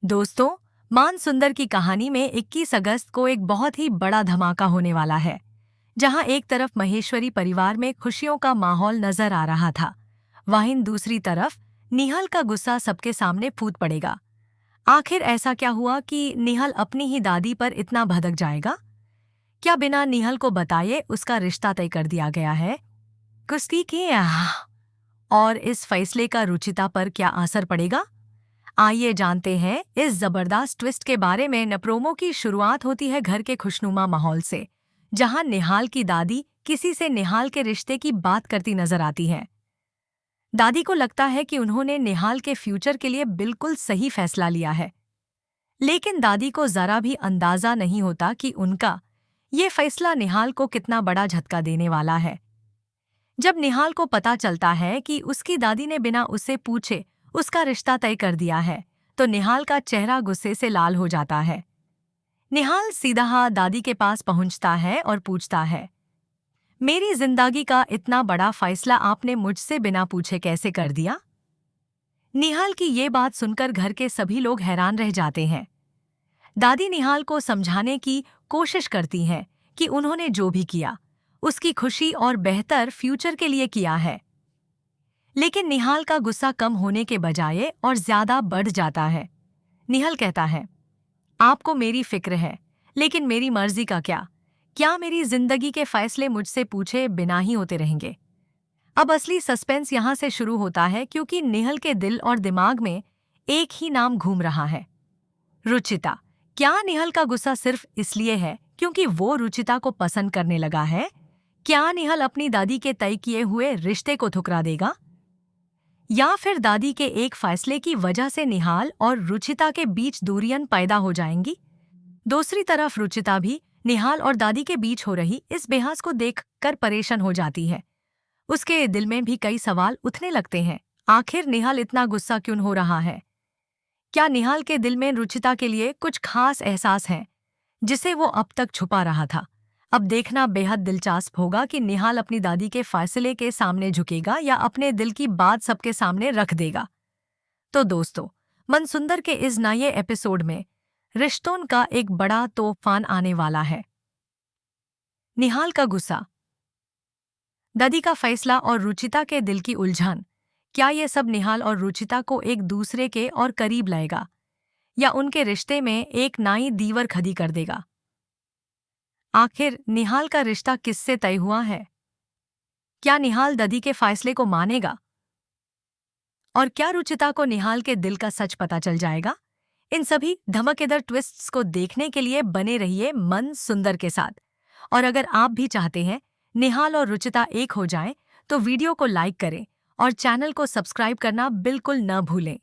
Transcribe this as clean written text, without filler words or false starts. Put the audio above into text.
दोस्तों, मान सुंदर की कहानी में 21 अगस्त को एक बहुत ही बड़ा धमाका होने वाला है। जहां एक तरफ महेश्वरी परिवार में खुशियों का माहौल नजर आ रहा था, वहीं दूसरी तरफ निहाल का गुस्सा सबके सामने फूट पड़ेगा। आखिर ऐसा क्या हुआ कि निहाल अपनी ही दादी पर इतना भड़क जाएगा? क्या बिना निहाल को बताए उसका रिश्ता तय कर दिया गया है? कुश्ती की और इस फैसले का रुचिता पर क्या असर पड़ेगा? आइए जानते हैं इस जबरदस्त ट्विस्ट के बारे में। नप्रोमो की शुरुआत होती है घर के खुशनुमा माहौल से, जहां निहाल की दादी किसी से निहाल के रिश्ते की बात करती नजर आती है। दादी को लगता है कि उन्होंने निहाल के फ्यूचर के लिए बिल्कुल सही फैसला लिया है, लेकिन दादी को जरा भी अंदाजा नहीं होता कि उनका ये फैसला निहाल को कितना बड़ा झटका देने वाला है। जब निहाल को पता चलता है कि उसकी दादी ने बिना उसे पूछे उसका रिश्ता तय कर दिया है, तो निहाल का चेहरा गुस्से से लाल हो जाता है। निहाल सीधा दादी के पास पहुंचता है और पूछता है, मेरी जिंदगी का इतना बड़ा फैसला आपने मुझसे बिना पूछे कैसे कर दिया? निहाल की ये बात सुनकर घर के सभी लोग हैरान रह जाते हैं। दादी निहाल को समझाने की कोशिश करती हैं कि उन्होंने जो भी किया उसकी खुशी और बेहतर फ्यूचर के लिए किया है, लेकिन निहाल का गुस्सा कम होने के बजाय और ज्यादा बढ़ जाता है। निहाल कहता है, आपको मेरी फिक्र है, लेकिन मेरी मर्जी का क्या? क्या मेरी जिंदगी के फैसले मुझसे पूछे बिना ही होते रहेंगे? अब असली सस्पेंस यहाँ से शुरू होता है, क्योंकि निहाल के दिल और दिमाग में एक ही नाम घूम रहा है, रुचिता। क्या निहाल का गुस्सा सिर्फ इसलिए है क्योंकि वो रुचिता को पसंद करने लगा है? क्या निहाल अपनी दादी के तय किए हुए रिश्ते को ठुकरा देगा, या फिर दादी के एक फैसले की वजह से निहाल और रुचिता के बीच दूरियां पैदा हो जाएंगी? दूसरी तरफ रुचिता भी निहाल और दादी के बीच हो रही इस बेहस को देखकर परेशान हो जाती है। उसके दिल में भी कई सवाल उठने लगते हैं। आखिर निहाल इतना गुस्सा क्यों हो रहा है? क्या निहाल के दिल में रुचिता के लिए कुछ खास एहसास है जिसे वो अब तक छुपा रहा था? अब देखना बेहद दिलचस्प होगा कि निहाल अपनी दादी के फैसले के सामने झुकेगा या अपने दिल की बात सबके सामने रख देगा। तो दोस्तों, मनसुंदर के इस नए एपिसोड में रिश्तों का एक बड़ा तूफान आने वाला है। निहाल का गुस्सा, दादी का फैसला और रुचिता के दिल की उलझन, क्या ये सब निहाल और रुचिता को एक दूसरे के और करीब लाएगा, या उनके रिश्ते में एक नई दीवार खड़ी कर देगा? आखिर निहाल का रिश्ता किससे तय हुआ है? क्या निहाल दादी के फैसले को मानेगा, और क्या रुचिता को निहाल के दिल का सच पता चल जाएगा? इन सभी धमाकेदार ट्विस्ट्स को देखने के लिए बने रहिए मन सुंदर के साथ। और अगर आप भी चाहते हैं निहाल और रुचिता एक हो जाएं, तो वीडियो को लाइक करें और चैनल को सब्सक्राइब करना बिल्कुल न भूलें।